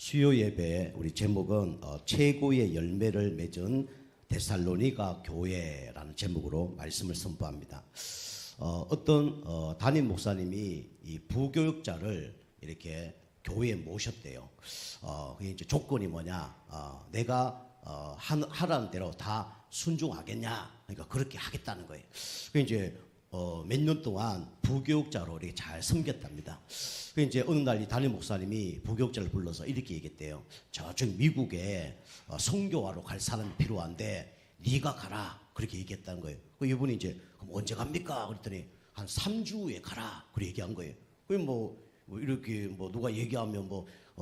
수요 예배 우리 제목은 최고의 열매를 맺은 데살로니가 교회라는 제목으로 말씀을 선포합니다. 어떤 담임 목사님이 이 부교육자를 이렇게 교회에 모셨대요. 그게 이제 조건이 뭐냐? 내가 하라는 대로 다 순종하겠냐? 그러니까 그렇게 하겠다는 거예요. 그 이제 몇 년 동안 부교육자로 이렇게 잘 섬겼답니다. 그 이제 어느 날 이 담임 목사님이 부교육자를 불러서 이렇게 얘기했대요. 저쪽 미국에 선교하러 갈 사람이 필요한데 네가 가라. 그렇게 얘기했다는 거예요. 그 이분이 이제 그럼 언제 갑니까? 그랬더니 한 3주 후에 가라. 그렇게 얘기한 거예요. 그 뭐 이렇게 뭐 누가 얘기하면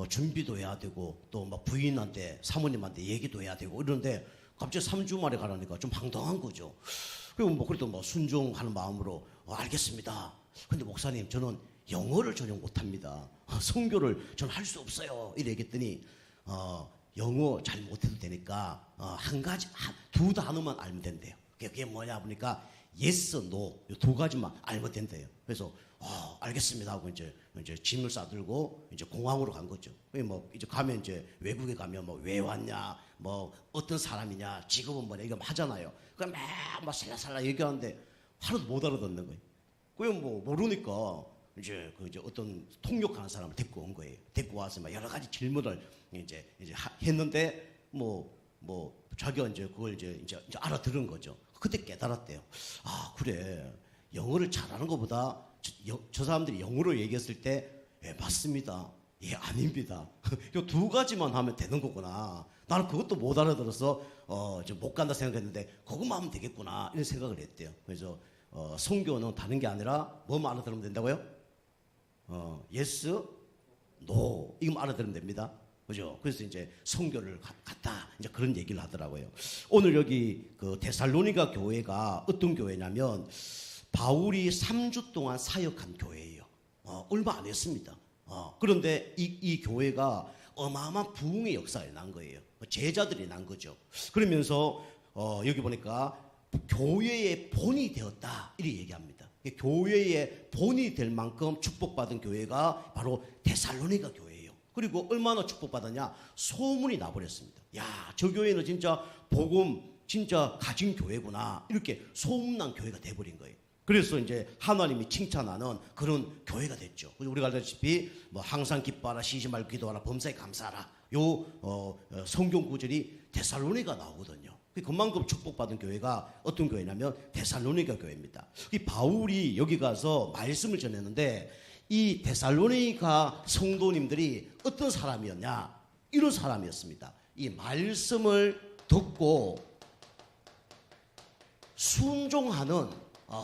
준비도 해야 되고 또 막 부인한테 사모님한테 얘기도 해야 되고 이러는데 갑자기 3주 만에 가라니까 좀 황당한 거죠. 그리고 그래도 순종하는 마음으로 알겠습니다. 근데 목사님 저는 영어를 전혀 못합니다. 선교를 저는 할 수 없어요. 이래 얘기했더니 영어 잘 못해도 되니까 두 단어만 알면 된대요. 그게 뭐냐 보니까 yes, no 이 두 가지만 알면 된대요. 그래서 알겠습니다 하고 이제 짐을 싸들고 이제 공항으로 간 거죠. 이제 가면 이제 외국에 가면 왜 왔냐, 어떤 사람이냐, 직업은 뭐냐 이거 하잖아요. 그럼 막 살라살라 얘기하는데 하나도 못 알아듣는 거예요. 그게 모르니까 이제 어떤 통역하는 사람을 데리고 온 거예요. 데리고 와서 막 여러 가지 질문을 이제 했는데 자기가 이제 그걸 이제 알아들은 거죠. 그때 깨달았대요. 아 그래, 영어를 잘하는 것보다 저 사람들이 영어로 얘기했을 때 맞습니다. 예, 아닙니다. 이 두 가지만 하면 되는 거구나. 나는 그것도 못 알아들어서 못 간다 생각했는데 그것만 하면 되겠구나 이런 생각을 했대요. 그래서 선교는 다른 게 아니라 뭐만 알아들으면 된다고요? yes, no 이거만 알아들으면 됩니다. 그죠? 그래서 이제 선교를 갔다 이제 그런 얘기를 하더라고요. 오늘 여기 그 데살로니가 교회가 어떤 교회냐면 바울이 3주 동안 사역한 교회예요. 얼마 안 했습니다. 그런데 이 교회가 어마어마한 부흥의 역사에 난 거예요. 제자들이 난 거죠. 그러면서 여기 보니까 교회의 본이 되었다 이렇게 얘기합니다. 교회의 본이 될 만큼 축복받은 교회가 바로 데살로니가 교회예요. 그리고 얼마나 축복받았냐? 소문이 나버렸습니다. 야, 저 교회는 진짜 복음 진짜 가진 교회구나 이렇게 소문난 교회가 돼버린 거예요. 그래서 이제 하나님이 칭찬하는 그런 교회가 됐죠. 우리가 알다시피 항상 기뻐하라, 쉬지 말고 기도하라, 범사에 감사하라. 성경 구절이 데살로니가 나오거든요. 그만큼 축복받은 교회가 어떤 교회냐면 데살로니가 교회입니다. 이 바울이 여기 가서 말씀을 전했는데 이 데살로니가 성도님들이 어떤 사람이었냐? 이런 사람이었습니다. 이 말씀을 듣고 순종하는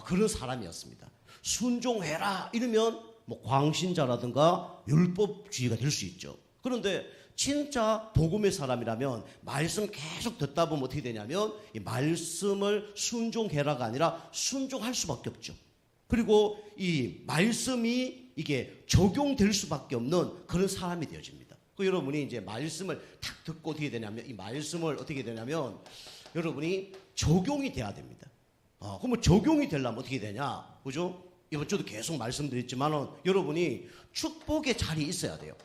그런 사람이었습니다. 순종해라 이러면 광신자라든가 율법주의가 될 수 있죠. 그런데 진짜 복음의 사람이라면 말씀 계속 듣다 보면 어떻게 되냐면 이 말씀을 순종해라가 아니라 순종할 수밖에 없죠. 그리고 이 말씀이 이게 적용될 수밖에 없는 그런 사람이 되어집니다. 여러분이 이제 말씀을 탁 듣고 어떻게 되냐면 이 말씀을 어떻게 되냐면 여러분이 적용이 돼야 됩니다. 그러면 적용이 되려면 어떻게 되냐? 그죠? 이번 주도 계속 말씀드렸지만은 여러분이 축복의 자리에 있어야 돼요.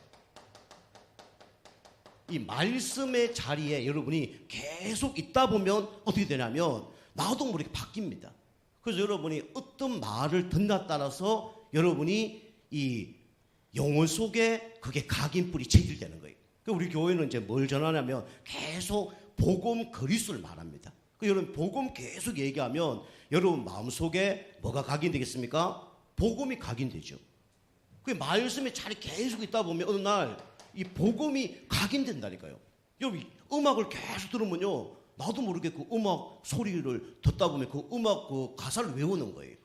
이 말씀의 자리에 여러분이 계속 있다 보면 어떻게 되냐면 나도 모르게 바뀝니다. 그래서 여러분이 어떤 말을 듣나 따라서 여러분이 이 영혼 속에 그게 각인뿔이 체질되는 거예요. 우리 교회는 이제 뭘 전하냐면 계속 복음 그리스도를 말합니다. 여러분 복음 계속 얘기하면 여러분 마음속에 뭐가 각인되겠습니까? 복음이 각인되죠. 그 말씀의 자리 계속 있다 보면 어느 날 이 복음이 각인된다니까요. 여러분 음악을 계속 들으면요 나도 모르게 그 음악 소리를 듣다 보면 그 음악 그 가사를 외우는 거예요.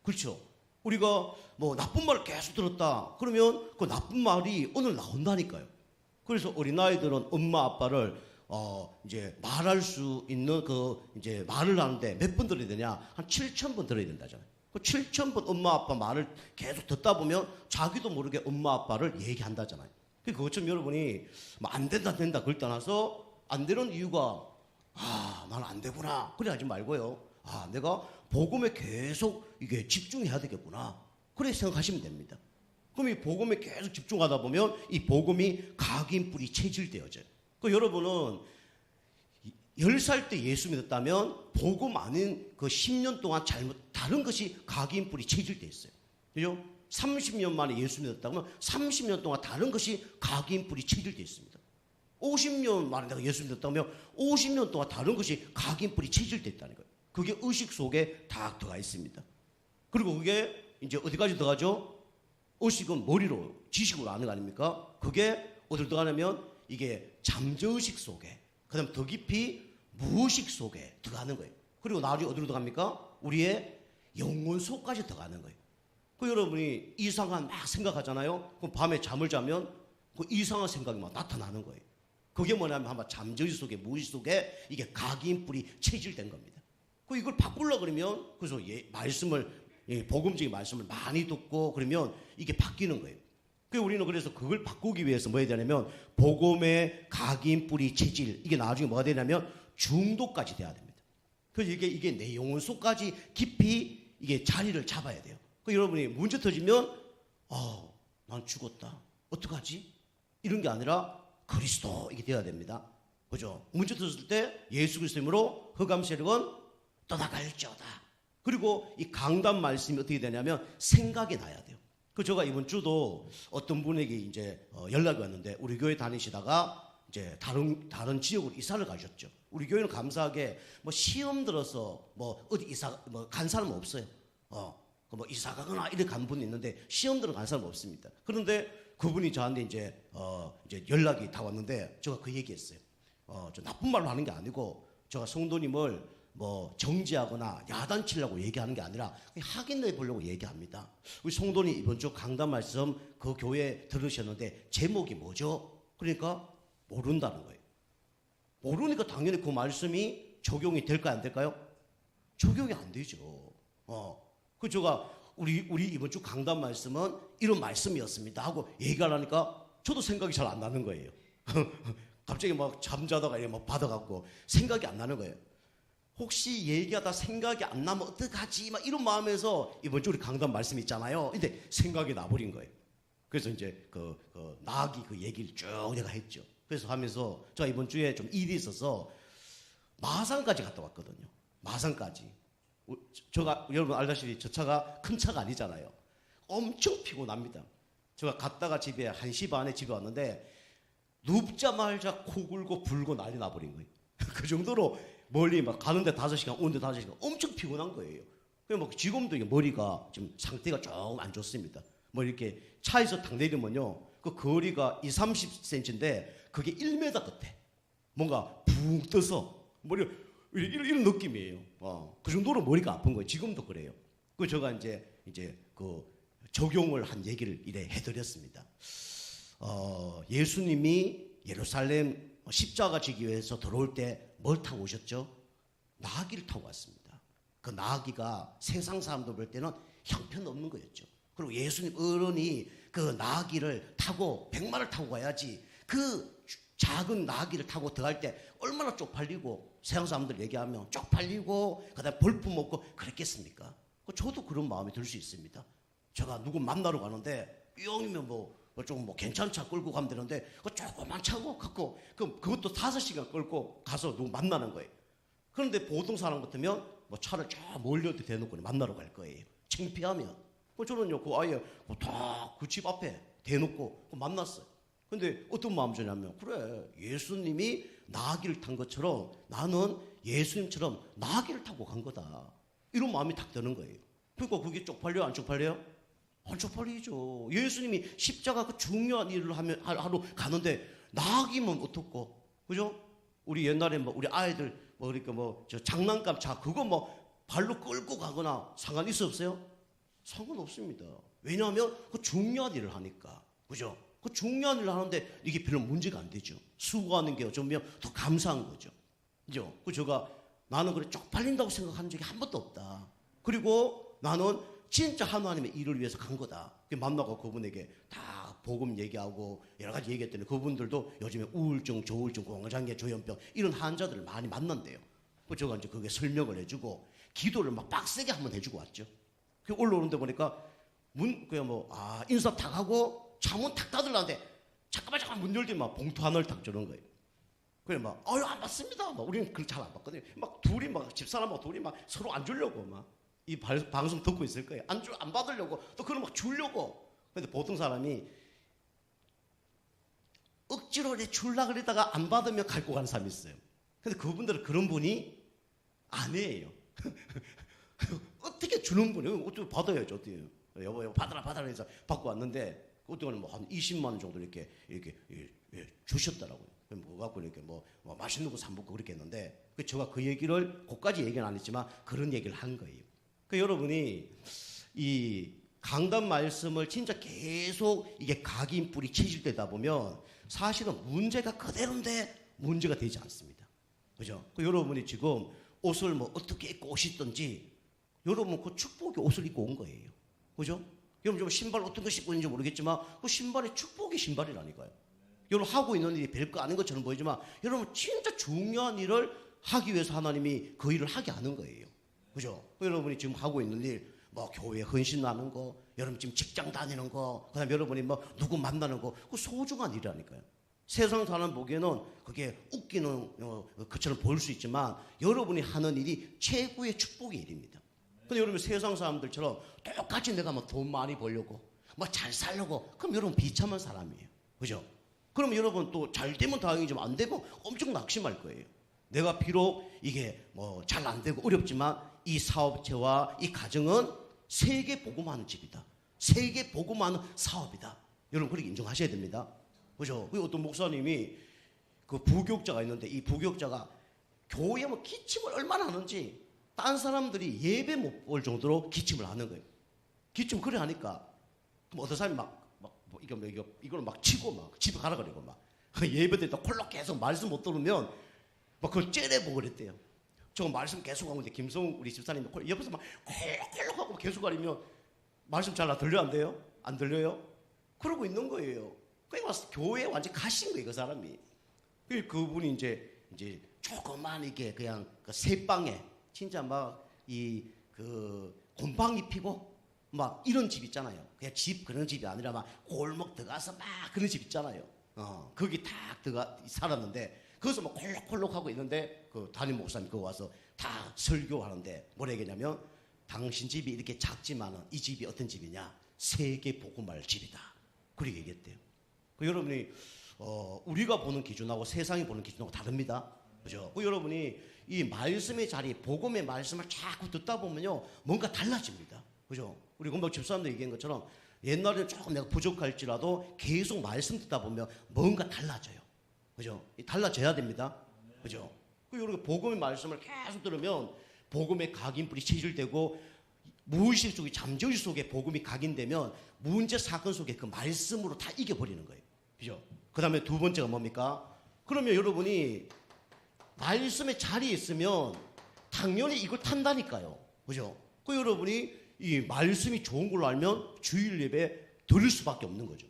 그렇죠? 우리가 나쁜 말을 계속 들었다 그러면 그 나쁜 말이 오늘 나온다니까요. 그래서 어린아이들은 엄마 아빠를 이제 말할 수 있는 이제 말을 하는데 몇 번 들어야 되냐? 한 7,000번 들어야 된다잖아요. 그 7,000번 엄마 아빠 말을 계속 듣다 보면 자기도 모르게 엄마 아빠를 얘기한다잖아요. 그것처럼 여러분이 안 된다 그걸 떠나서 안 되는 이유가 나는 안 되구나 그래 하지 말고요. 내가 복음에 계속 이게 집중해야 되겠구나 그래 생각하시면 됩니다. 그럼 이 복음에 계속 집중하다 보면 이 복음이 각인 뿌리 체질되어져요. 그 여러분은 10살 때 예수 믿었다면 복음 아닌 그 10년 동안 잘못 다른 것이 각인 뿌리 체질되어 있어요. 그죠? 30년 만에 예수 믿었다면 30년 동안 다른 것이 각인 뿌리 체질되어 있습니다. 50년 만에 내가 예수 믿었다면 50년 동안 다른 것이 각인 뿌리 체질되어 있다는 거예요. 그게 의식 속에 다 들어가 있습니다. 그리고 그게 이제 어디까지 들어가죠? 의식은 머리로, 지식으로 아는 거 아닙니까? 그게 어디로 들어가냐면 이게 잠재의식 속에, 그 다음 더 깊이 무의식 속에 들어가는 거예요. 그리고 나중에 어디로 들어갑니까? 우리의 영혼 속까지 들어가는 거예요. 그 여러분이 이상한 막 생각하잖아요? 그럼 밤에 잠을 자면 그 이상한 생각이 막 나타나는 거예요. 그게 뭐냐면 아마 잠재의식 속에, 무의식 속에 이게 각인 뿌리 체질된 겁니다. 그 이걸 바꾸려고 그러면, 그래서 말씀을, 복음적인 말씀을 많이 듣고 그러면 이게 바뀌는 거예요. 우리는 그래서 그걸 바꾸기 위해서 뭐 해야 되냐면 복음의 각인 뿌리 체질, 이게 나중에 뭐가 되냐면 중독까지 돼야 됩니다. 그래서 이게 내 영혼 속까지 깊이 이게 자리를 잡아야 돼요. 여러분이 문제 터지면 난 죽었다, 어떡하지? 이런 게 아니라 그리스도 이게 돼야 됩니다. 그죠? 문제 터졌을 때 예수 그리스도 이름으로 흑암 세력은 떠나갈지어다. 그리고 이 강단 말씀이 어떻게 되냐면 생각이 나야 돼요. 제가 이번 주도 어떤 분에게 이제 연락이 왔는데, 우리 교회 다니시다가 이제 다른 지역으로 이사를 가셨죠. 우리 교회는 감사하게 뭐 시험 들어서 뭐 어디 간 사람은 없어요. 뭐 이사 가거나 이렇게 간 분이 있는데 시험 들어 간 사람은 없습니다. 그런데 그분이 저한테 이제 연락이 다 왔는데 제가 그 얘기했어요. 저 나쁜 말로 하는 게 아니고 제가 성도님을 뭐 정지하거나 야단치려고 얘기하는 게 아니라 확인해 보려고 얘기합니다. 우리 성도님 이번 주 강단 말씀 그 교회 들으셨는데 제목이 뭐죠? 그러니까 모른다는 거예요. 모르니까 당연히 그 말씀이 적용이 될까요, 안 될까요? 적용이 안 되죠. 제가 우리 이번 주 강단 말씀은 이런 말씀이었습니다 하고 얘기하려니까 저도 생각이 잘 안 나는 거예요. 갑자기 막 잠자다가 막 받아갖고 생각이 안 나는 거예요. 혹시 얘기하다 생각이 안 나면 어떡하지? 막 이런 마음에서 이번 주 우리 강단 말씀 있잖아요. 근데 생각이 나버린 거예요. 그래서 이제 나귀 그 얘기를 쭉 내가 했죠. 그래서 하면서 제가 이번 주에 좀 일이 있어서 마산까지 갔다 왔거든요. 마산까지. 제가 여러분 알다시피 저 차가 큰 차가 아니잖아요. 엄청 피곤합니다. 제가 갔다가 집에 1시 반에 집에 왔는데 눕자마자 코 굴고 불고 난리 나버린 거예요. 그 정도로 멀리 막 가는데 5시간, 오는데 5시간 엄청 피곤한 거예요. 막 지금도 머리가 지금 상태가 조금 안 좋습니다. 뭐 이렇게 차에서 탁 내리면요, 그 거리가 20-30cm인데 그게 1m 끝에 뭔가 붕 떠서 머리가 이런 느낌이에요. 그 정도로 머리가 아픈 거예요. 지금도 그래요. 제가 이제 그 적용을 한 얘기를 이래 해드렸습니다. 예수님이 예루살렘 십자가 지기 위해서 들어올 때 뭘 타고 오셨죠? 나귀를 타고 왔습니다. 그 나귀가 세상 사람들 볼 때는 형편없는 거였죠. 그리고 예수님 어른이 그 나귀를 타고 백마를 타고 가야지, 그 작은 나귀를 타고 들어갈 때 얼마나 쪽팔리고, 세상 사람들 얘기하면 쪽팔리고 그다음에 볼품 없고 그랬겠습니까? 저도 그런 마음이 들 수 있습니다. 제가 누구 만나러 가는데 뿅이면 조금 괜찮은 차 끌고 가면 되는데 그 조그만 차고 갖고 그것도 5시간 끌고 가서 누구 만나는 거예요. 그런데 보통 사람 같으면 차를 쫙 멀리 대놓고 만나러 갈 거예요. 창피하면. 저는요 그 아예 다 그 집 앞에 대놓고 만났어요. 근데 어떤 마음이 드냐면, 그래, 예수님이 나귀를 탄 것처럼 나는 예수님처럼 나귀를 타고 간 거다, 이런 마음이 딱 드는 거예요. 그러니까 그게 쪽팔려요, 안 쪽팔려요? 안 쪽팔리죠. 예수님이 십자가 그 중요한 일을 하러 가는데 나귀면 어떻고, 그죠? 우리 옛날에 우리 아이들 그러니까 저 장난감 차 그거 발로 끌고 가거나 상관 있었어요? 상관없습니다. 왜냐하면 그 중요한 일을 하니까, 그죠? 그 중요한 일을 하는데 이게 별로 문제가 안 되죠. 수고하는 게 어쩌면 더 감사한 거죠. 그죠? 나는 그래 쪽팔린다고 생각한 적이 한 번도 없다. 그리고 나는 진짜 하나님의 일을 위해서 간 거다. 만나고 그분에게 다 복음 얘기하고 여러 가지 얘기했더니 그분들도 요즘에 우울증, 조울증, 공황장애, 조현병 이런 환자들을 많이 만난대요. 제가 이제 그게 설명을 해주고 기도를 빡세게 한번 해주고 왔죠. 올라오는데 보니까 그냥 인사 탁 하고 차문 탁 닫으려는데 잠깐만 문 열더니 막 봉투 하나를 탁 주는 거예요. 그래 안 받습니다. 우리는 그걸 잘 안 받거든요. 둘이 집사람하고 둘이 서로 안 주려고 이 방송 듣고 있을 거예요. 안 받으려고 또 그걸 주려고. 근데 보통 사람이 억지로 줄라 그러다가 안 받으면 갈고 가는 사람이 있어요. 근데 그분들은 그런 분이 아니에요. 어떻게 주는 분이에요? 어떻게 받아야죠, 어떻게. 여보, 받아라 해서 받고 왔는데, 그때는 한 20만 원 정도 이렇게 주셨더라고요. 뭐 갖고 이렇게 맛있는 거 사먹고 그렇게 했는데, 제가 그 얘기를, 그까지 얘기는 안 했지만, 그런 얘기를 한 거예요. 여러분이, 이 강단 말씀을 진짜 계속 이게 각인 뿌리 체질되다 보면, 사실은 문제가 그대로인데, 문제가 되지 않습니다. 그죠? 여러분이 지금 옷을 어떻게 입고 오시든지, 여러분 그 축복의 옷을 입고 온 거예요. 그죠? 여러분 신발 어떤 거 신고 있는지 모르겠지만 그 신발이 축복의 신발이라니까요. 여러분 하고 있는 일이 별거 아닌 것처럼 보이지만 여러분 진짜 중요한 일을 하기 위해서 하나님이 그 일을 하게 하는 거예요. 그죠? 여러분이 지금 하고 있는 일, 교회 헌신하는 거, 여러분 지금 직장 다니는 거, 그 다음에 여러분이 누구 만나는 거, 그 소중한 일이라니까요. 세상 사람 보기에는 그게 웃기는 것처럼 보일 수 있지만 여러분이 하는 일이 최고의 축복의 일입니다. 근데 여러분 세상 사람들처럼 똑같이 내가 돈 많이 벌려고 잘 살려고 그럼 여러분 비참한 사람이에요. 그죠? 그럼 여러분 또 잘 되면 다행이지만 안 되면 엄청 낙심할 거예요. 내가 비록 이게 잘 안 되고 어렵지만 이 사업체와 이 가정은 세계 복음하는 집이다. 세계 복음하는 사업이다. 여러분 그렇게 인정하셔야 됩니다. 그죠? 어떤 목사님이 그 부교육자가 있는데 이 부교육자가 교회에 기침을 얼마나 하는지 딴 사람들이 예배 못 볼 정도로 기침을 하는 거예요. 기침 그래 하니까 그럼 어떤 사람이 이걸 치고 집에 가라 그러고 예배 때 콜록 계속 말씀 못 들으면 그걸 째려보고 그랬대요. 저 말씀 계속 하고 있는데 김성우 우리 집사님이 옆에서 콜록 하고 계속 가리면 말씀 잘 들려 안 돼요? 안 들려요? 그러고 있는 거예요. 그러니까 교회에 완전 가신 거예요, 그 사람이. 그분이 이제 조그만 이게 그냥 그 새방에 진짜 곰팡이 피고 이런 집 있잖아요. 그냥 집 그런 집이 아니라 골목 들어가서 그런 집 있잖아요. 거기 딱 들어가 살았는데 거기서 콜록콜록 하고 있는데 그 담임 목사님 그거 와서 다 설교하는데 뭐라 얘기냐면 당신 집이 이렇게 작지만은 이 집이 어떤 집이냐? 세계 복음할 집이다. 그렇게 얘기했대요. 여러분이 우리가 보는 기준하고 세상이 보는 기준하고 다릅니다. 그죠? 여러분이 이 말씀의 자리, 복음의 말씀을 자꾸 듣다 보면요, 뭔가 달라집니다. 그죠? 우리 금방 집사람도 얘기한 것처럼 옛날에는 조금 내가 부족할지라도 계속 말씀 듣다 보면 뭔가 달라져요. 그죠? 달라져야 됩니다. 그죠? 그리고 복음의 말씀을 계속 들으면 복음의 각인불이 체질되고 무의식 속에 잠재의 속에 복음이 각인되면 문제 사건 속에 그 말씀으로 다 이겨버리는 거예요. 그죠? 그 다음에 두 번째가 뭡니까? 그러면 여러분이 말씀의 자리에 있으면 당연히 이걸 탄다니까요. 그죠? 여러분이 이 말씀이 좋은 걸로 알면 주일 예배 드릴 수밖에 없는 거죠.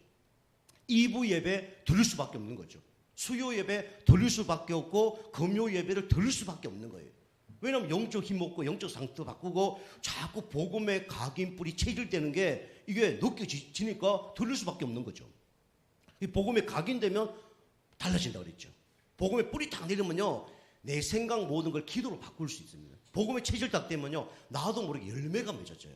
2부 예배 드릴 수밖에 없는 거죠. 수요 예배 드릴 수밖에 없고 금요 예배를 드릴 수밖에 없는 거예요. 왜냐하면 영적 힘 없고 영적 상태 바꾸고 자꾸 복음의 각인뿔이 체질되는 게 이게 느껴지니까 드릴 수밖에 없는 거죠. 이 복음에 각인되면 달라진다고 그랬죠. 복음에 뿌리 딱 내리면요, 내 생각 모든 걸 기도로 바꿀 수 있습니다. 복음의 체질 딱 되면요, 나도 모르게 열매가 맺어져요.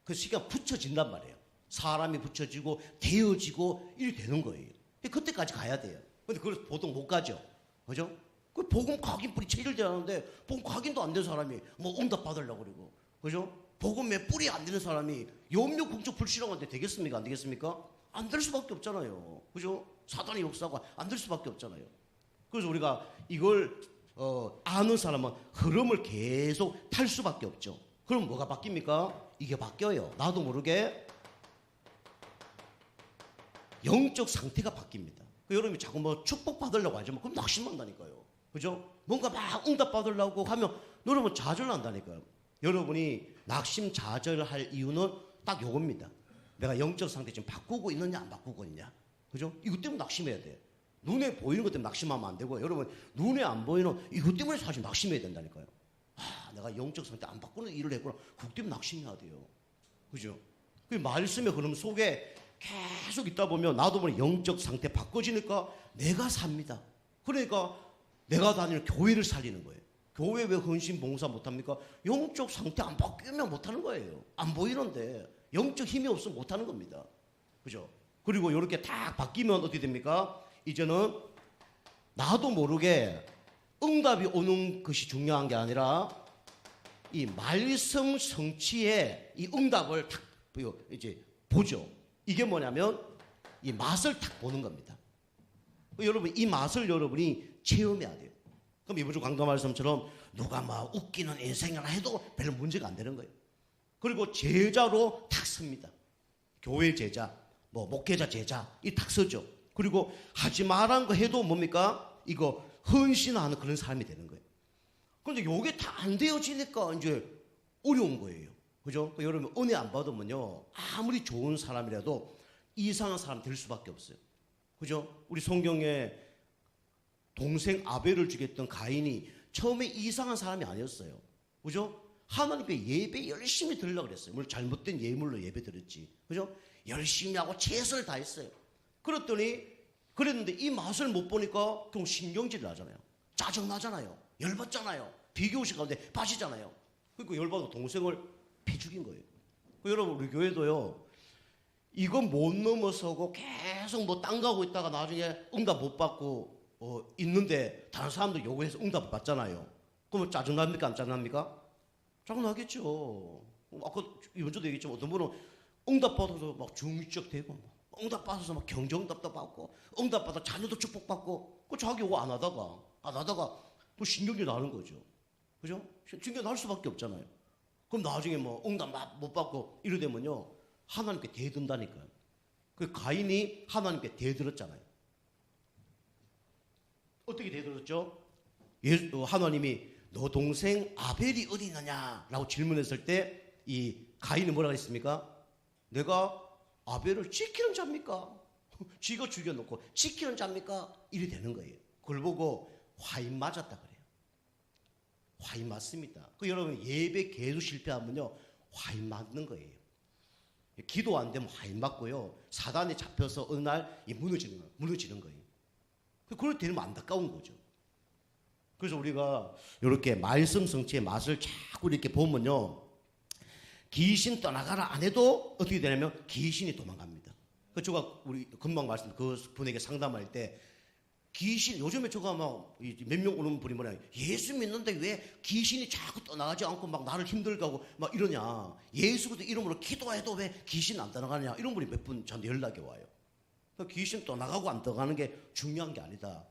그래서 시간 붙여진단 말이에요. 사람이 붙여지고 되어지고 이렇게 되는 거예요. 그때까지 가야 돼요. 근데 그걸 보통 못 가죠. 그죠? 그 복음 각인 뿌리 체질되는데 복음 각인도 안 된 사람이 응답 받으려고 그러고, 그죠? 복음에 뿌리 안 되는 사람이 염려 걱정 불신앙한테 되겠습니까? 안 되겠습니까? 안 될 수밖에 없잖아요. 그죠? 사단의 역사가 안 될 수밖에 없잖아요. 그래서 우리가 이걸 아는 사람은 흐름을 계속 탈 수밖에 없죠. 그럼 뭐가 바뀝니까? 이게 바뀌어요. 나도 모르게 영적 상태가 바뀝니다. 여러분이 자꾸 축복 받으려고 하지만 그럼 낙심한다니까요. 그죠? 뭔가 막 응답 받으려고 하면 여러분 좌절한다니까요. 여러분이 낙심 좌절할 이유는 딱 요겁니다. 내가 영적 상태 지금 바꾸고 있느냐 안 바꾸고 있냐. 그죠? 이것 때문에 낙심해야 돼. 눈에 보이는 것 때문에 낙심하면 안 되고, 여러분 눈에 안 보이는 이것 때문에 사실 낙심해야 된다니까요. 내가 영적 상태 안 바꾸는 일을 했구나. 그것 때문에 낙심해야 돼요. 그죠? 그 말씀의 흐름 속에 계속 있다 보면 나도 모르게 영적 상태 바꿔지니까 내가 삽니다. 그러니까 내가 다니는 교회를 살리는 거예요. 교회 왜 헌신 봉사 못합니까? 영적 상태 안 바뀌면 못하는 거예요. 안 보이는데 영적 힘이 없으면 못하는 겁니다. 그죠? 그리고 이렇게 딱 바뀌면 어떻게 됩니까? 이제는 나도 모르게 응답이 오는 것이 중요한 게 아니라 이 말씀 성취의 이 응답을 딱 이제 보죠. 이게 뭐냐면 이 맛을 딱 보는 겁니다. 여러분 이 맛을 여러분이 체험해야 돼요. 그럼 이번 주 강도 말씀처럼 누가 막 웃기는 인생이라 해도 별로 문제가 안 되는 거예요. 그리고 제자로 탁 섭니다. 교회 제자, 뭐 목회자 제자 이 탁 서죠. 그리고 하지 말란 거 해도 뭡니까? 이거 헌신하는 그런 사람이 되는 거예요. 그런데 이게 다 안 되어지니까 이제 어려운 거예요. 그죠? 여러분 은혜 안 받으면요 아무리 좋은 사람이라도 이상한 사람 될 수밖에 없어요. 그죠? 우리 성경에 동생 아벨을 죽였던 가인이 처음에 이상한 사람이 아니었어요. 그죠? 하나님께 예배 열심히 드리려고 그랬어요. 물론 잘못된 예물로 예배 드렸지. 그죠? 열심히 하고 최선을 다했어요. 그랬는데 이 맛을 못 보니까 좀 신경질이 나잖아요. 짜증나잖아요. 열받잖아요. 비교의식 가운데 빠지잖아요. 그러니까 열받아서 동생을 패 죽인 거예요. 여러분 우리 교회도요. 이거 못 넘어서고 계속 뭐 딴 가고 있다가 나중에 응답 못 받고 있는데 다른 사람들 요구해서 응답 받잖아요. 그러면 짜증납니까? 안 짜증납니까? 짜증나겠죠. 아까 이번 주도 얘기했지만 어떤 분은 응답 받아서 막 중의적 되고 응답 받아서 막 경정답도 받고 응답 받아 자녀도 축복받고 그 자기 요구 안 하다가 또 신경이 나는 거죠. 그죠? 신경 날 수밖에 없잖아요. 그럼 나중에 뭐 응답 못 받고 이러되면요 하나님께 대든다니까요. 그 가인이 하나님께 대들었잖아요. 어떻게 대들었죠? 하나님이 너 동생 아벨이 어디 있느냐라고 질문했을 때 이 가인이 뭐라고 했습니까? 내가 아벨을 지키는 자입니까? 쥐가 죽여놓고 지키는 자입니까? 이래 되는 거예요. 그걸 보고 화인 맞았다 그래요. 화인 맞습니다. 그 여러분 예배 계속 실패하면요 화인 맞는 거예요. 기도 안 되면 화인 맞고요 사단에 잡혀서 어느 날 무너지는 거예요. 그걸 되면 안타까운 거죠. 그래서 우리가 이렇게 말씀 성취의 맛을 자꾸 이렇게 보면요 귀신 떠나가라 안 해도 어떻게 되냐면 귀신이 도망갑니다. 그 제가 우리 금방 말씀 그 분에게 상담할 때 귀신 요즘에 제가 막 몇 명 오는 분이 뭐냐 예수 믿는데 왜 귀신이 자꾸 떠나가지 않고 막 나를 힘들게 하고 막 이러냐 예수 그리스도 이름으로 기도해도 왜 귀신 안 떠나가냐 이런 분이 몇 분 저한테 연락이 와요. 귀신 떠나가고 안 떠나가는 게 중요한 게 아니다.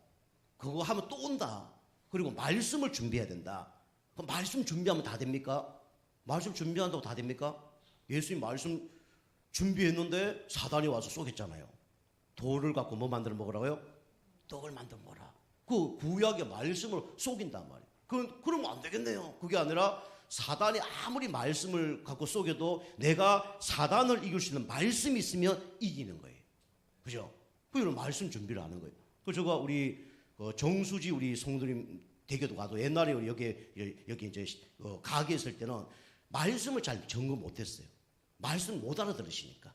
그거 하면 또 온다. 그리고 말씀을 준비해야 된다. 그럼 말씀 준비하면 다 됩니까? 말씀 준비한다고 다 됩니까? 예수님 말씀 준비했는데 사단이 와서 쏘겠잖아요. 돌을 갖고 뭐 만들어 먹으라고요? 떡을 만들어 먹어라. 그 구약의 말씀을 속인단 말이에요. 그러면 안 되겠네요. 그게 아니라 사단이 아무리 말씀을 갖고 속여도 내가 사단을 이길 수 있는 말씀이 있으면 이기는 거예요. 그죠? 그런 말씀 준비를 하는 거예요. 그 제가 우리 정수지 우리 성도님 대교도 가도 옛날에 여기 이제 가게 있을 때는 말씀을 잘 점검 못했어요. 말씀 못 알아들으시니까.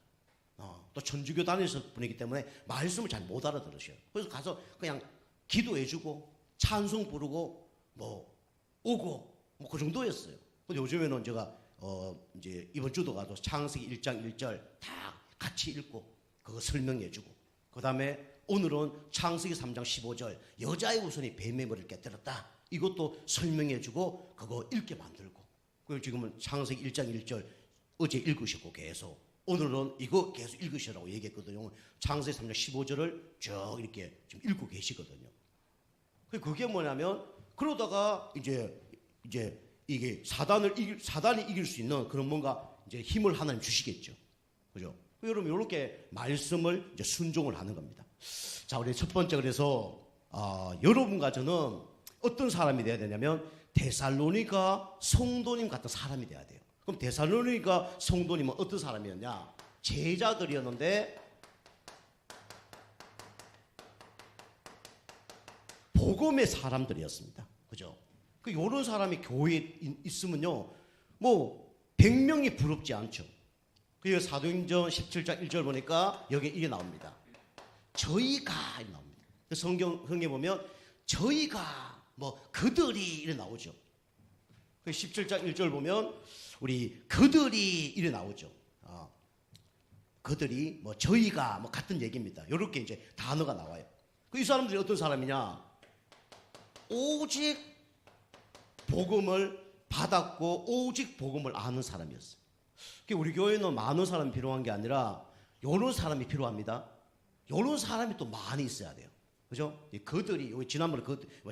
또 천주교 다니셨을 분이기 때문에 말씀을 잘 못 알아들으셔요. 그래서 가서 그냥 기도해주고 찬송 부르고 뭐 오고 뭐 그 정도였어요. 근데 요즘에는 제가 이제 이번 주도 가도 창세기 1장 1절 다 같이 읽고 그거 설명해주고 그 다음에 오늘은 창세기 3장 15절 여자의 후손이 뱀의 머리를 깨뜨렸다. 이것도 설명해주고 그거 읽게 만들고 그리고 지금은 창세기 1장 1절 어제 읽으셨고 계속 오늘은 이거 계속 읽으시라고 얘기했거든요. 창세기 3장 15절을 쭉 이렇게 지금 읽고 계시거든요. 그게 뭐냐면 그러다가 이제 이게 사단이 이길 수 있는 그런 뭔가 이제 힘을 하나님 주시겠죠. 그죠? 여러분 이렇게 말씀을 이제 순종을 하는 겁니다. 자, 우리 첫 번째 그래서 여러분과 저는 어떤 사람이 돼야 되냐면 데살로니가 성도님 같은 사람이 돼야 돼요. 그럼 데살로니가 성도님은 어떤 사람이었냐? 제자들이었는데 복음의 사람들이었습니다. 그죠? 요런 사람이 교회에 있으면요, 뭐 100명이 부럽지 않죠. 그 사도행전 17장 1절 보니까 여기 이게 나옵니다. 저희가 나옵니다. 성경에 보면 저희가 뭐 그들이 이래 나오죠. 17장 1절 보면 우리 그들이 이래 나오죠. 그들이 뭐 저희가 뭐 같은 얘기입니다. 이렇게 이제 단어가 나와요. 이 사람들이 어떤 사람이냐? 오직 복음을 받았고 오직 복음을 아는 사람이었어요. 우리 교회는 많은 사람이 필요한 게 아니라 이런 사람이 필요합니다. 이런 사람이 또 많이 있어야 돼요. 그죠? 그들이 지난번에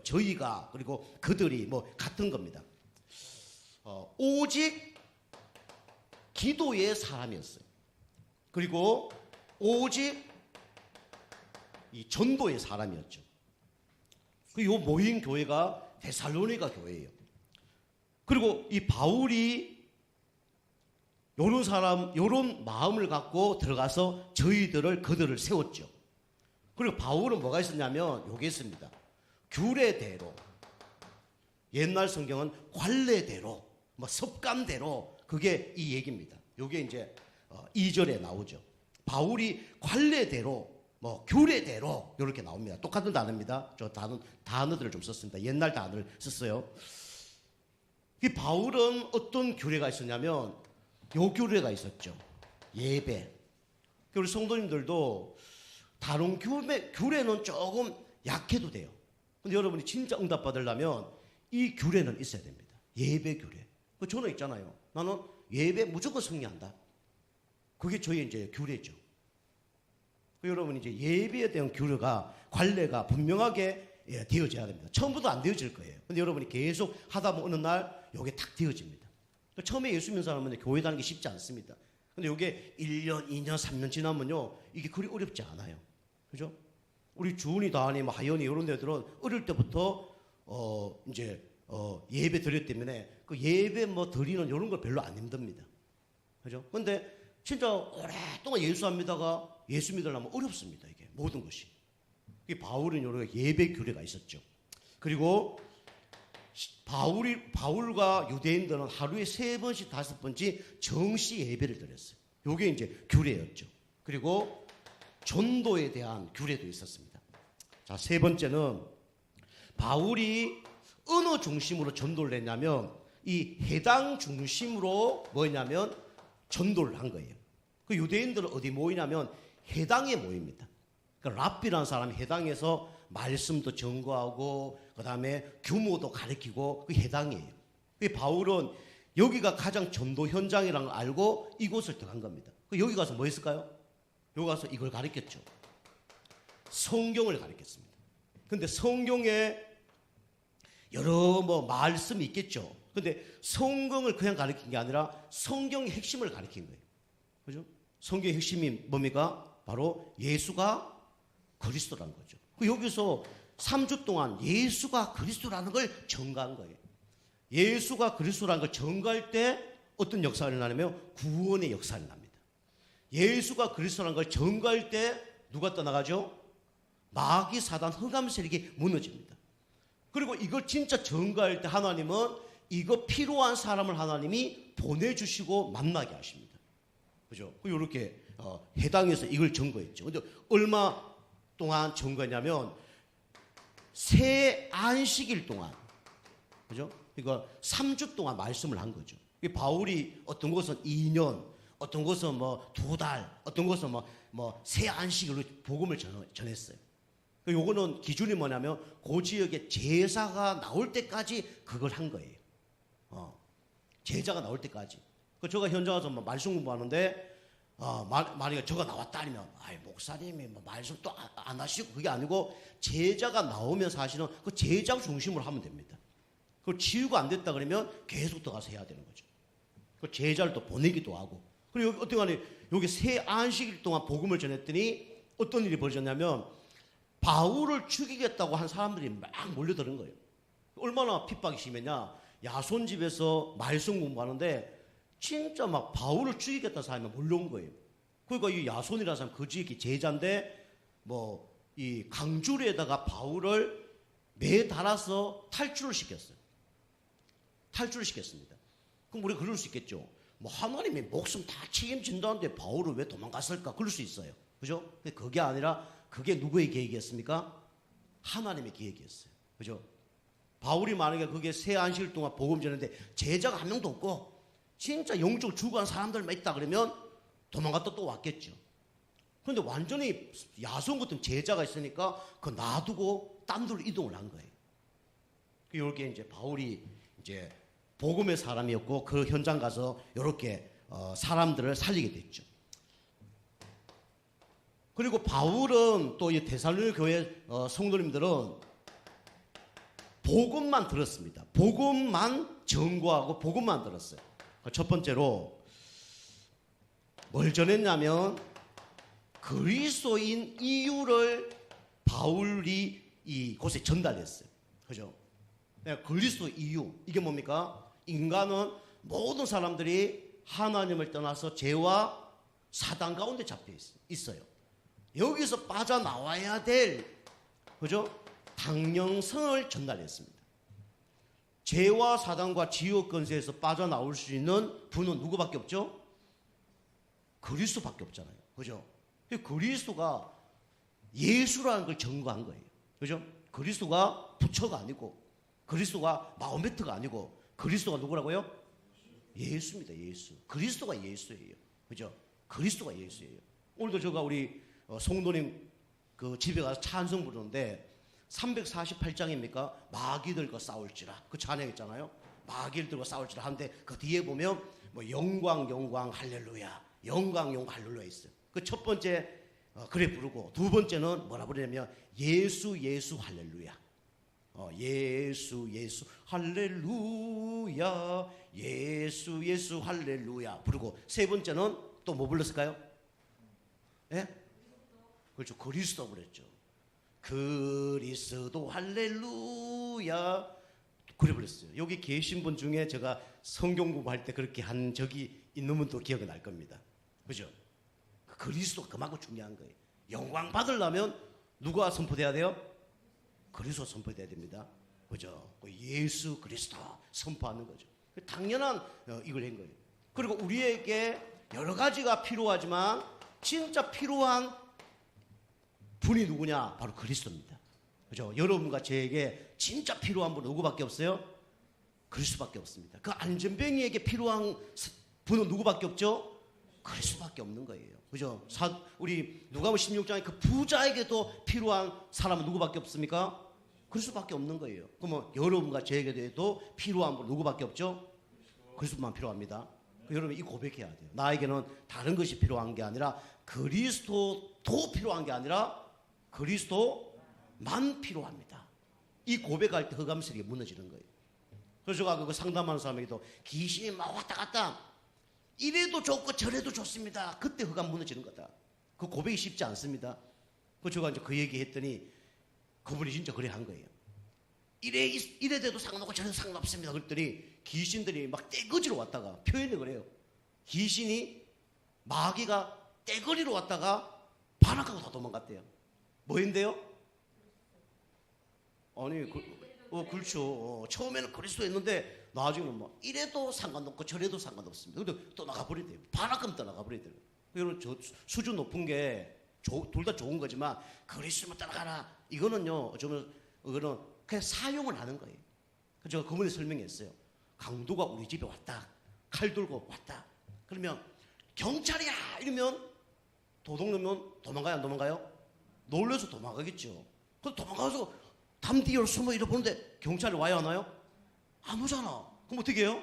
저희가 그리고 그들이 뭐 같은 겁니다. 오직 기도의 사람이었어요. 그리고 오직 이 전도의 사람이었죠. 이 모인 교회가 데살로니가 교회예요. 그리고 이 바울이 요런 사람, 요런 마음을 갖고 들어가서 그들을 세웠죠. 그리고 바울은 뭐가 있었냐면 요게 있습니다. 규례대로, 옛날 성경은 관례대로, 뭐 습관대로, 그게 이 얘기입니다. 요게 이제 2절에 나오죠. 바울이 관례대로, 뭐 규례대로 이렇게 나옵니다. 똑같은 단어입니다. 저 단어들을 좀 썼습니다. 옛날 단어를 썼어요. 이 바울은 어떤 규례가 있었냐면 요 규례가 있었죠. 예배. 우리 성도님들도 다른 규례는 조금 약해도 돼요. 근데 여러분이 진짜 응답 받으려면 이 규례는 있어야 됩니다. 예배 규례. 저는 있잖아요. 나는 예배 무조건 승리한다. 그게 저희 이제 규례죠. 여러분이 이제 예배에 대한 규례가, 관례가 분명하게 되어져야 됩니다. 처음부터 안 되어질 거예요. 근데 여러분이 계속 하다 보면 어느 날 이게 탁 되어집니다. 처음에 예수 믿는 사람은 교회 다니는 게 쉽지 않습니다. 근데 이게 1년, 2년, 3년 지나면요, 이게 그리 어렵지 않아요. 그죠? 우리 주은이, 다하니, 뭐 하연이 이런 데들은 어릴 때부터 예배 드렸기 때문에 그 예배 뭐 드리는 이런 걸 별로 안 힘듭니다. 그죠? 근데 진짜 오랫동안 예수 안 믿다가 예수 믿으려면 어렵습니다. 이게 모든 것이. 이 바울은 여러 예배 규례가 있었죠. 그리고 바울과 유대인들은 하루에 3번씩 5번씩 정시 예배를 드렸어요. 이게 이제 규례였죠. 그리고 전도에 대한 규례도 있었습니다. 자, 3번째는 바울이 어느 중심으로 전도를 했냐면 이 해당 중심으로 뭐였냐면 전도를 한 거예요. 그 유대인들은 어디 모이냐면 해당에 모입니다. 그러니까 랍비라는 사람이 해당에서 말씀도 전거하고 그 다음에 규모도 가르치고 그 해당이에요. 그 바울은 여기가 가장 전도 현장이라는 걸 알고 이곳을 들어간 겁니다. 여기 가서 뭐 했을까요? 여기 가서 이걸 가르쳤죠. 성경을 가르쳤습니다. 근데 성경에 여러 뭐 말씀이 있겠죠. 근데 성경을 그냥 가르친 게 아니라 성경의 핵심을 가르친 거예요. 그죠? 성경의 핵심이 뭡니까? 바로 예수가 그리스도라는 거죠. 여기서 3주 동안 예수가 그리스도라는 걸 전가한 거예요. 예수가 그리스도라는 걸 전가할 때 어떤 역사가 일어나냐면 구원의 역사가 납니다. 예수가 그리스도라는 걸 전가할 때 누가 떠나가죠? 마귀 사단 흑암 세력이 무너집니다. 그리고 이걸 진짜 전가할 때 하나님은 이거 필요한 사람을 하나님이 보내주시고 만나게 하십니다. 그죠? 이렇게 해당해서 이걸 전거했죠. 근데 얼마 동안 전거했냐면 새 안식일 동안, 그죠? 그러니까 3주 동안 말씀을 한 거죠. 바울이 어떤 곳은 2년, 어떤 곳은 뭐 2달, 어떤 곳은 뭐 새 안식일로 복음을 전했어요. 요거는 기준이 뭐냐면 그 지역에 제사가 나올 때까지 그걸 한 거예요. 제자가 나올 때까지. 제가 현장 와서 말씀 공부하는데 만약에 저가 나왔다 아니면 목사님이 뭐 말씀 또 안 하시고 그게 아니고 제자가 나오면 사실은 그 제자 중심으로 하면 됩니다. 그걸 치유가 안 됐다 그러면 계속 더 가서 해야 되는 거죠. 그 제자를 또 보내기도 하고. 그리고 여기 어떤 간에 여기 새 안식일 동안 복음을 전했더니 어떤 일이 벌어졌냐면 바울을 죽이겠다고 한 사람들이 막 몰려드는 거예요. 얼마나 핍박이 심했냐. 야손 집에서 말씀 공부하는데 진짜 막 바울을 죽이겠다는 사람이 몰려온 거예요. 그러니까 이 야손이라는 사람 그 지역이 제자인데 뭐 이 강줄에다가 바울을 매달아서 탈출을 시켰어요. 탈출을 시켰습니다. 그럼 우리가 그럴 수 있겠죠. 뭐 하나님이 목숨 다 책임진다는데 바울은 왜 도망갔을까? 그럴 수 있어요. 그죠? 그게 아니라 그게 누구의 계획이었습니까? 하나님의 계획이었어요. 그죠? 바울이 만약에 그게 새 안식일 동안 복음 전했는데 제자가 한 명도 없고 진짜 영적으로 죽어간 사람들만 있다 그러면 도망갔다 또 왔겠죠. 그런데 완전히 야손 같은 제자가 있으니까 그 놔두고 딴 데로 이동을 한 거예요. 이렇게 이제 바울이 이제 복음의 사람이었고 그 현장 가서 이렇게 사람들을 살리게 됐죠. 그리고 바울은 또 이 데살로니가 교회 성도님들은 복음만 들었습니다. 복음만 전거하고 복음만 들었어요. 첫 번째로 뭘 전했냐면 그리스도인 이유를 바울이 이곳에 전달했어요. 그죠? 그리스도 이유. 이게 뭡니까? 인간은 모든 사람들이 하나님을 떠나서 죄와 사단 가운데 잡혀 있어요. 여기서 빠져나와야 될, 그죠? 당령성을 전달했습니다. 죄와 사단과 지옥 권세에서 빠져나올 수 있는 분은 누구밖에 없죠? 그리스도밖에 없잖아요. 그죠? 그리스도가 예수라는 걸 증거한 거예요. 그죠? 그리스도가 부처가 아니고, 그리스도가 마호메트가 아니고, 그리스도가 누구라고요? 예수입니다. 예수. 그리스도가 예수예요. 그죠? 그리스도가 예수예요. 오늘도 제가 우리 성도님 그 집에 가서 찬송 부르는데 348장입니까? 마귀들과 싸울지라. 그 찬양 있잖아요. 마귀들과 싸울지라 하는데 그 뒤에 보면 뭐 영광 영광 할렐루야, 영광 영광 할렐루야 있어요. 그 첫 번째 그래 부르고 두 번째는 뭐라 부르냐면 예수 예수 할렐루야. 예수 예수 할렐루야, 예수 예수 할렐루야 부르고 세 번째는 또 뭐 불렀을까요? 예? 그렇죠. 그리스도 그랬죠. 그리스도 할렐루야 그래 버렸어요. 여기 계신 분 중에 제가 성경 공부할 때 그렇게 한 적이 있는 분도 기억이 날 겁니다. 그죠? 그리스도가 그만큼 중요한 거예요. 영광 받으려면 누가 선포돼야 돼요? 그리스도 선포돼야 됩니다. 그죠? 예수 그리스도 선포하는 거죠. 당연한 이걸 한 거예요. 그리고 우리에게 여러 가지가 필요하지만 진짜 필요한 분이 누구냐? 바로 그리스도입니다. 그죠? 여러분과 저에게 진짜 필요한 분은 누구밖에 없어요? 그리스도밖에 없습니다. 그 안전뱅이에게 필요한 분은 누구밖에 없죠? 그리스도밖에 없는 거예요. 그죠? 우리 누가복음 16장에 그 부자에게도 필요한 사람은 누구밖에 없습니까? 그리스도밖에 없는 거예요. 그러면 여러분과 저에게도 필요한 분 누구밖에 없죠? 그리스도만 필요합니다. 여러분 이 고백해야 돼요. 나에게는 다른 것이 필요한 게 아니라 그리스도도 필요한 게 아니라 그리스도만 필요합니다. 이 고백할 때 흑암슬이 무너지는 거예요. 그래서 제가 그 상담하는 사람에게도 귀신이 막 왔다 갔다 이래도 좋고 저래도 좋습니다. 그때 흑암 무너지는 거다. 그 고백이 쉽지 않습니다. 그래서 제가 이제 그 얘기 했더니 그분이 진짜 그래 한 거예요. 이래 돼도 상관없고 저래도 상관없습니다. 그랬더니 귀신들이 막 떼거지로 왔다가 표현을 그래요. 귀신이 마귀가 떼거리로 왔다가 반악하고 다 도망갔대요. 뭐인데요? 아니 그렇죠. 처음에는 그리스도 했는데 나중에는 뭐 이래도 상관없고 저래도 상관없습니다. 근데 또 나가버리대요. 반악하면 또 나가버리대요. 여러분 저 수준 높은 게 둘 다 좋은 거지만 그리스도만 따라가라. 이거는요. 어쩌면 이거는 그냥 사용을 하는 거예요. 그래서 제가 그분이 설명했어요. 강도가 우리 집에 왔다. 칼 들고 왔다. 그러면 경찰이야 이러면 도둑놈은 도망가요 안 도망가요? 놀라서 도망가겠죠. 그래서 도망가서 담 뒤로 숨어 이러보는데 경찰이 와요 안 와요? 안 오잖아. 그럼 어떻게 해요?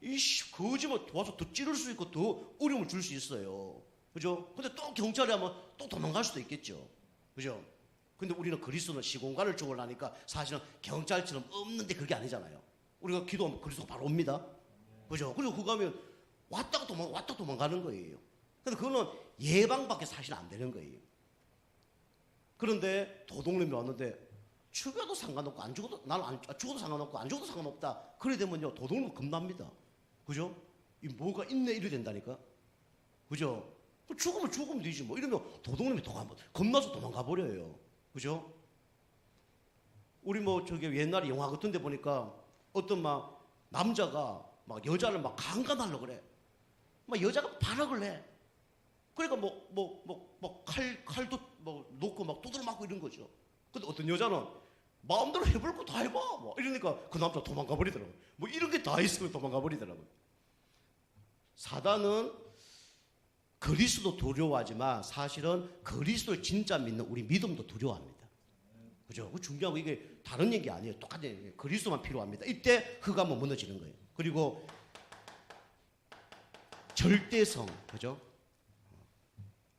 이씨 거짓말 도와서 더 찌를 수 있고 더 어려움을 줄 수 있어요. 그죠? 근데 또 경찰이 하면 또 도망갈 수도 있겠죠. 그죠? 근데 우리는 그리스도는 시공간을 주고나니까 사실은 경찰처럼 없는데 그게 아니잖아요. 우리가 기도하면 그리스도가 바로 옵니다. 그죠? 그리고 그거 하면 왔다 도망가는 거예요. 근데 그거는 예방밖에 사실 안 되는 거예요. 그런데 도둑놈이 왔는데 죽여도 상관없고 안 죽어도 나는 죽어도 상관없고 안 죽어도 상관없다. 그래 되면요 도둑놈 겁납니다. 그죠? 이 뭐가 있네 이래 된다니까. 그죠? 죽으면 되지 뭐 이러면 도둑놈이 겁나서 도망가 버려요. 그죠? 우리 뭐 저기 옛날에 영화 같은 데 보니까 어떤 막 남자가 막 여자를 막 강간하려고 그래. 막 여자가 발악을 해. 그러니까 칼도 놓고 막 두드려 맞고 이런 거죠. 근데 어떤 여자는 마음대로 해볼 거 다 해봐. 이러니까 그 남자 도망가 버리더라고요. 이런 게 다 있으면 도망가 버리더라고요. 사단은 그리스도 두려워하지만 사실은 그리스도를 진짜 믿는 우리 믿음도 두려워합니다. 그죠? 그 중요한 거 이게 다른 얘기 아니에요. 똑같은 그리스도만 필요합니다. 이때 흑암은 무너지는 거예요. 그리고 절대성, 그죠?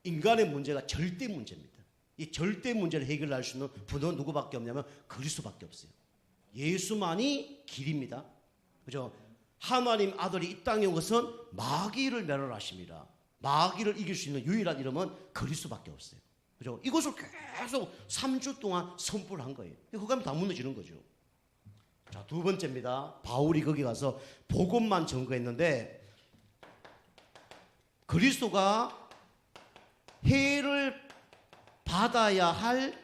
인간의 문제가 절대 문제입니다. 이 절대 문제를 해결할 수 있는 분은 누구밖에 없냐면 그리스도밖에 없어요. 예수만이 길입니다. 그죠? 하나님 아들이 이 땅에 온 것은 마귀를 멸하심이라. 마귀를 이길 수 있는 유일한 이름은 그리스도밖에 없어요. 그죠? 이것을 계속 3주 동안 선포를 한 거예요. 흑암이 다 무너지는 거죠. 자, 두 번째입니다. 바울이 거기 가서 복음만 증거했는데 그리스도가 해를 받아야 할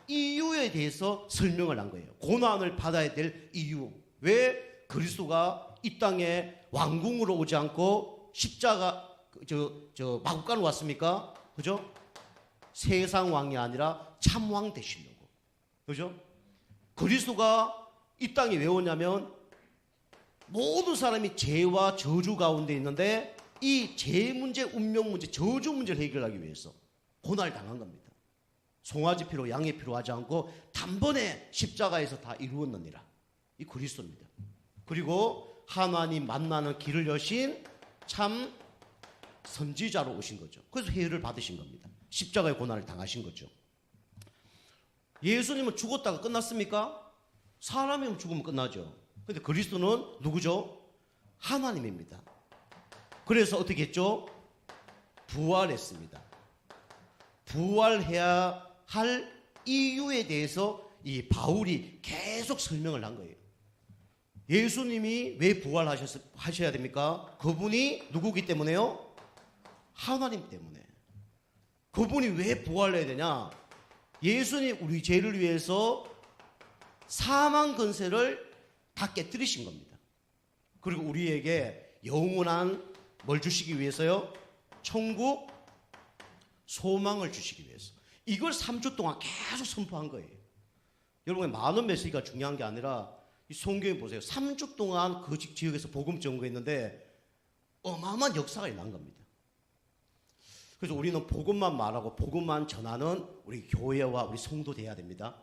이유에 대해서 설명을 한 거예요. 고난을 받아야 될 이유. 왜 그리스도가 이 땅에 왕궁으로 오지 않고 십자가 마국간으로 왔습니까? 그죠? 세상 왕이 아니라 참왕 되시려고. 그죠? 그리스도가 이 땅에 왜 오냐면 모든 사람이 죄와 저주 가운데 있는데 이 죄 문제, 운명 문제, 저주 문제를 해결하기 위해서 고난을 당한 겁니다. 송아지 피로 양의 피로 하지 않고 단번에 십자가에서 다 이루었느니라. 이 그리스도입니다. 그리고 하나님 만나는 길을 여신 참 선지자로 오신 거죠. 그래서 회유를 받으신 겁니다. 십자가의 고난을 당하신 거죠. 예수님은 죽었다가 끝났습니까? 사람이면 죽으면 끝나죠. 근데 그리스도는 누구죠? 하나님입니다. 그래서 어떻게 했죠? 부활했습니다. 부활해야 할 이유에 대해서 이 바울이 계속 설명을 한 거예요. 예수님이 왜 부활하셔야 됩니까? 그분이 누구기 때문에요? 하나님 때문에. 그분이 왜 부활해야 되냐? 예수님 우리 죄를 위해서 사망 권세를 다 깨뜨리신 겁니다. 그리고 우리에게 영원한 뭘 주시기 위해서요? 천국 소망을 주시기 위해서. 이걸 3주 동안 계속 선포한 거예요. 여러분, 많은 메시지가 중요한 게 아니라 이 성경에 보세요. 3주 동안 그 지역에서 복음 전거했는데 어마어마한 역사가 일어난 겁니다. 그래서 우리는 복음만 말하고 복음만 전하는 우리 교회와 우리 성도 돼야 됩니다.